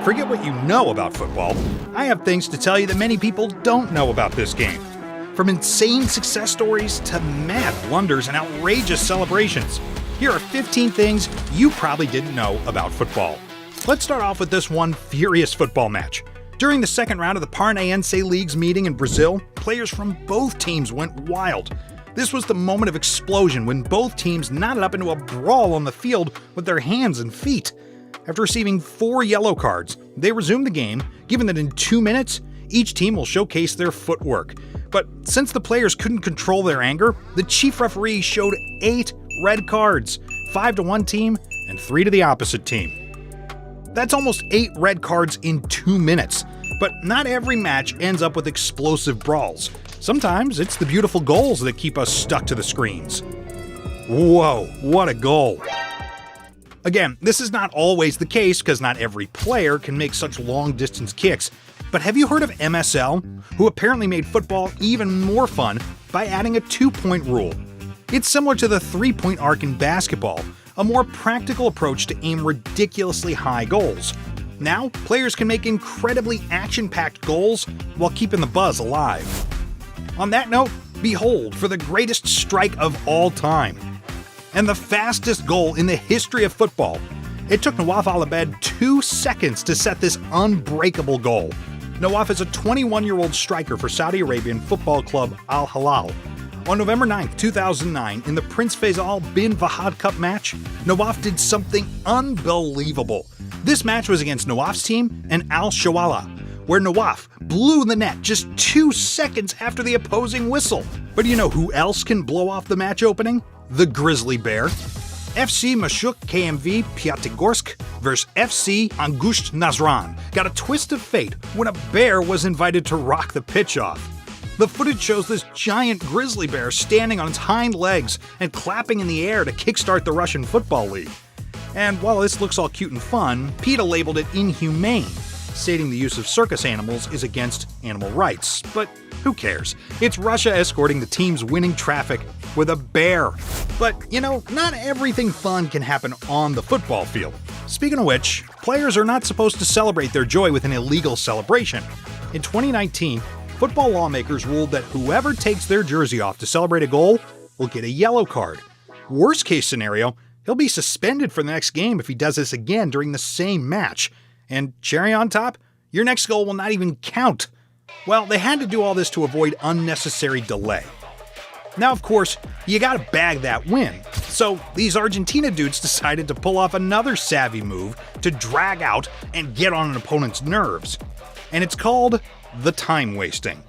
forget what you know about football. I have things to tell you that many people don't know about this game. From insane success stories to mad blunders and outrageous celebrations, here are 15 things you probably didn't know about football. Let's start off with this one furious football match. During the second round of the Paranaense League's meeting in Brazil, players from both teams went wild. This was the moment of explosion when both teams knotted up into a brawl on the field with their hands and feet. After receiving 4 yellow cards, they resumed the game, given that in 2 minutes, each team will showcase their footwork. But since the players couldn't control their anger, the chief referee showed 8 red cards, 5 to one team and 3 to the opposite team. That's almost 8 red cards in 2 minutes. But not every match ends up with explosive brawls. Sometimes it's the beautiful goals that keep us stuck to the screens. Whoa, what a goal! Again, this is not always the case because not every player can make such long-distance kicks. But have you heard of MSL, who apparently made football even more fun by adding a 2-point rule? It's similar to the 3-point arc in basketball, a more practical approach to aim ridiculously high goals. Now, players can make incredibly action-packed goals while keeping the buzz alive. On that note, behold for the greatest strike of all time. And the fastest goal in the history of football. It took Nawaf Al-Abed 2 seconds to set this unbreakable goal. Nawaf is a 21-year-old striker for Saudi Arabian football club Al Hilal. On November 9, 2009, in the Prince Faisal bin Fahad Cup match, Nawaf did something unbelievable. This match was against Nawaf's team and Al Shawala, where Nawaf blew the net just 2 seconds after the opposing whistle. But you know who else can blow off the match opening? The Grizzly Bear. FC Mashuk KMV Piatigorsk vs FC Angusht Nazran got a twist of fate when a bear was invited to rock the pitch off. The footage shows this giant grizzly bear standing on its hind legs and clapping in the air to kickstart the Russian Football League. And while this looks all cute and fun, PETA labeled it inhumane, stating the use of circus animals is against animal rights. But who cares? It's Russia escorting the team's winning traffic with a bear. But, you know, not everything fun can happen on the football field. Speaking of which, players are not supposed to celebrate their joy with an illegal celebration. In 2019, football lawmakers ruled that whoever takes their jersey off to celebrate a goal will get a yellow card. Worst case scenario, he'll be suspended for the next game if he does this again during the same match. And cherry on top, your next goal will not even count. Well, they had to do all this to avoid unnecessary delay. Now, of course, you gotta bag that win. So these Argentina dudes decided to pull off another savvy move to drag out and get on an opponent's nerves. And it's called the time wasting.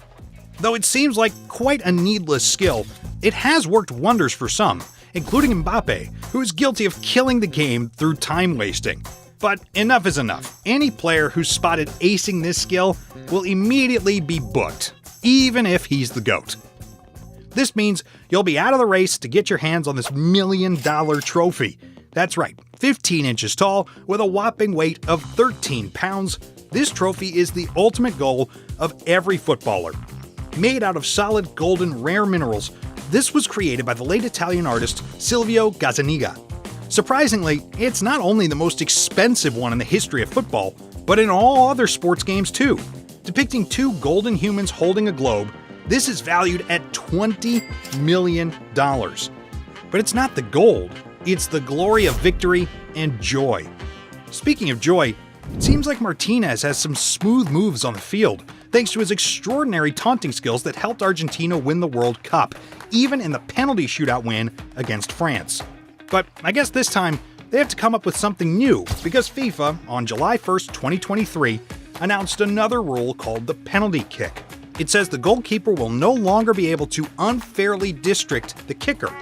Though it seems like quite a needless skill, it has worked wonders for some, including Mbappe, who is guilty of killing the game through time wasting. But enough is enough. Any player who's spotted acing this skill will immediately be booked, even if he's the GOAT. This means you'll be out of the race to get your hands on this $1 million trophy. That's right, 15 inches tall with a whopping weight of 13 pounds. This trophy is the ultimate goal of every footballer. Made out of solid golden rare minerals, this was created by the late Italian artist Silvio Gazzaniga. Surprisingly, it's not only the most expensive one in the history of football, but in all other sports games too. Depicting 2 golden humans holding a globe, this is valued at $20 million. But it's not the gold, it's the glory of victory and joy. Speaking of joy, it seems like Martinez has some smooth moves on the field, thanks to his extraordinary taunting skills that helped Argentina win the World Cup, even in the penalty shootout win against France. But I guess this time, they have to come up with something new, because FIFA, on July 1st, 2023, announced another rule called the penalty kick. It says the goalkeeper will no longer be able to unfairly district the kicker.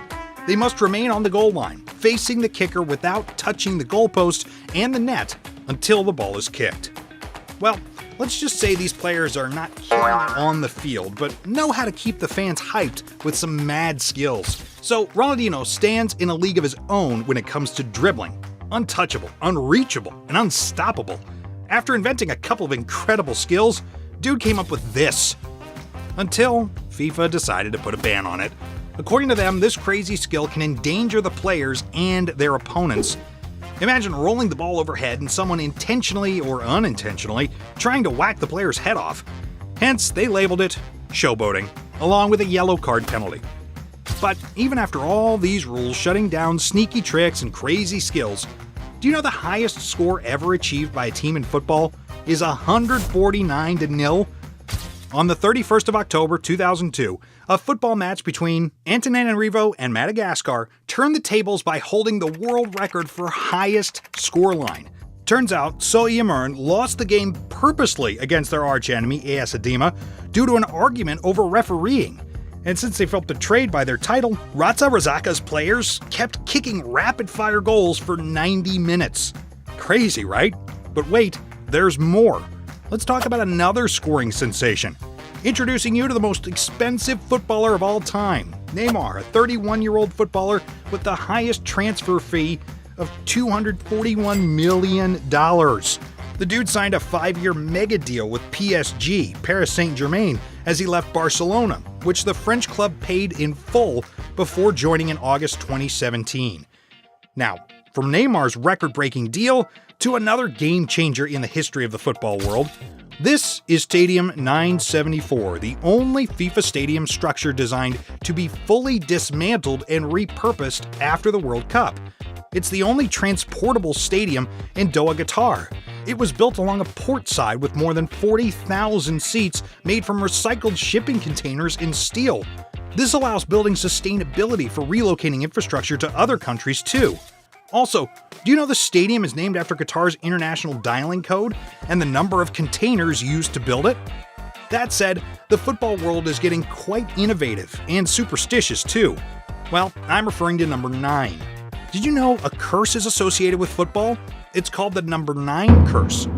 They must remain on the goal line, facing the kicker without touching the goalpost and the net until the ball is kicked. Well, let's just say these players are not killing it on the field, but know how to keep the fans hyped with some mad skills. So Ronaldo stands in a league of his own when it comes to dribbling. Untouchable, unreachable, and unstoppable. After inventing a couple of incredible skills, dude came up with this. Until FIFA decided to put a ban on it. According to them, this crazy skill can endanger the players and their opponents. Imagine rolling the ball overhead and someone intentionally or unintentionally trying to whack the player's head off. Hence, they labeled it showboating, along with a yellow card penalty. But even after all these rules shutting down sneaky tricks and crazy skills, do you know the highest score ever achieved by a team in football is 149-0? On the 31st of October 2002, a football match between Antananarivo and Madagascar turned the tables by holding the world record for highest scoreline. Turns out, Soyemern lost the game purposely against their archenemy AS Adema due to an argument over refereeing. And since they felt betrayed by their title, Ratsa Razaka's players kept kicking rapid-fire goals for 90 minutes. Crazy, right? But wait, there's more. Let's talk about another scoring sensation. Introducing you to the most expensive footballer of all time, Neymar, a 31-year-old footballer with the highest transfer fee of $241 million. The dude signed a 5-year mega deal with PSG, Paris Saint-Germain, as he left Barcelona, which the French club paid in full before joining in August 2017. Now, from Neymar's record-breaking deal to another game-changer in the history of the football world, this is Stadium 974, the only FIFA stadium structure designed to be fully dismantled and repurposed after the World Cup. It's the only transportable stadium in Doha, Qatar. It was built along a port side with more than 40,000 seats made from recycled shipping containers in steel. This allows building sustainability for relocating infrastructure to other countries too. Also, do you know the stadium is named after Qatar's international dialing code and the number of containers used to build it? That said, the football world is getting quite innovative and superstitious too. Well, I'm referring to number 9. Did you know a curse is associated with football? It's called the number 9 curse.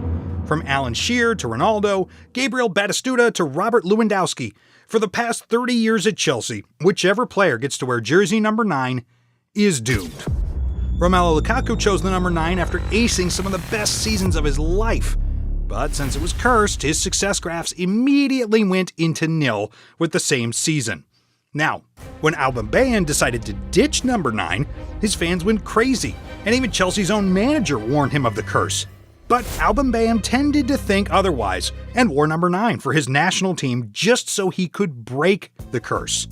From Alan Shearer to Ronaldo, Gabriel Batistuta to Robert Lewandowski, for the past 30 years at Chelsea, whichever player gets to wear jersey number 9 is doomed. Romelu Lukaku chose the number 9 after acing some of the best seasons of his life. But since it was cursed, his success graphs immediately went into nil with the same season. Now, when Aubameyang decided to ditch number 9, his fans went crazy, and even Chelsea's own manager warned him of the curse. But Aubameyang tended to think otherwise, and wore number 9 for his national team just so he could break the curse.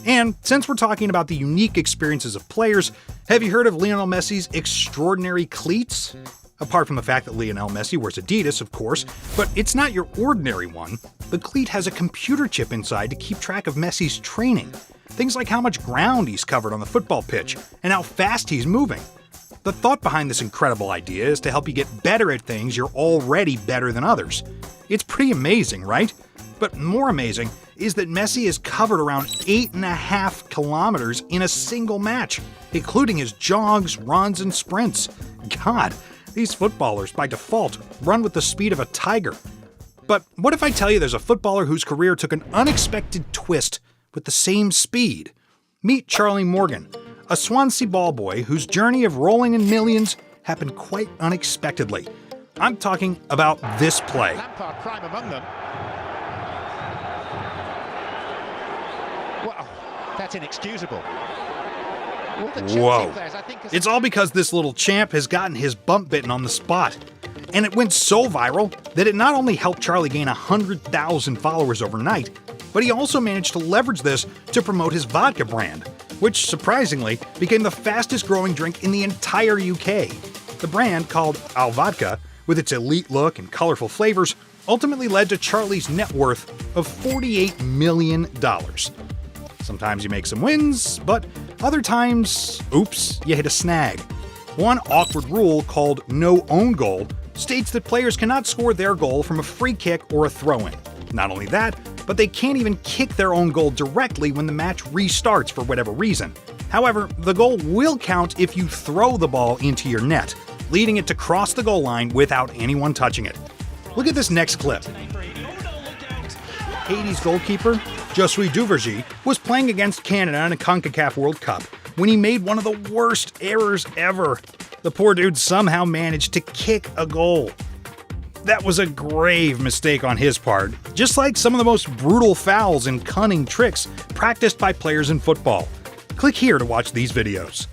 And since we're talking about the unique experiences of players, have you heard of Lionel Messi's extraordinary cleats? Apart from the fact that Lionel Messi wears Adidas, of course, but it's not your ordinary one. The cleat has a computer chip inside to keep track of Messi's training. Things like how much ground he's covered on the football pitch and how fast he's moving. The thought behind this incredible idea is to help you get better at things you're already better than others. It's pretty amazing, right? But more amazing is that Messi has covered around 8.5 kilometers in a single match, including his jogs, runs, and sprints. God, these footballers, by default, run with the speed of a tiger. But what if I tell you there's a footballer whose career took an unexpected twist with the same speed? Meet Charlie Morgan, a Swansea ball boy whose journey of rolling in millions happened quite unexpectedly. I'm talking about this play. Lampard prime among them. Wow, that's inexcusable. Whoa. It's all because this little champ has gotten his bump bitten on the spot. And it went so viral that it not only helped Charlie gain 100,000 followers overnight, but he also managed to leverage this to promote his vodka brand, which surprisingly became the fastest growing drink in the entire UK. The brand, called Al Vodka, with its elite look and colorful flavors, ultimately led to Charlie's net worth of $48 million. Sometimes you make some wins, but other times, oops, you hit a snag. One awkward rule called no own goal states that players cannot score their goal from a free kick or a throw-in. Not only that, but they can't even kick their own goal directly when the match restarts for whatever reason. However, the goal will count if you throw the ball into your net, leading it to cross the goal line without anyone touching it. Look at this next clip. Haiti's goalkeeper, Josué Duvergy, was playing against Canada in a CONCACAF World Cup when he made one of the worst errors ever. The poor dude somehow managed to kick a goal. That was a grave mistake on his part, just like some of the most brutal fouls and cunning tricks practiced by players in football. Click here to watch these videos.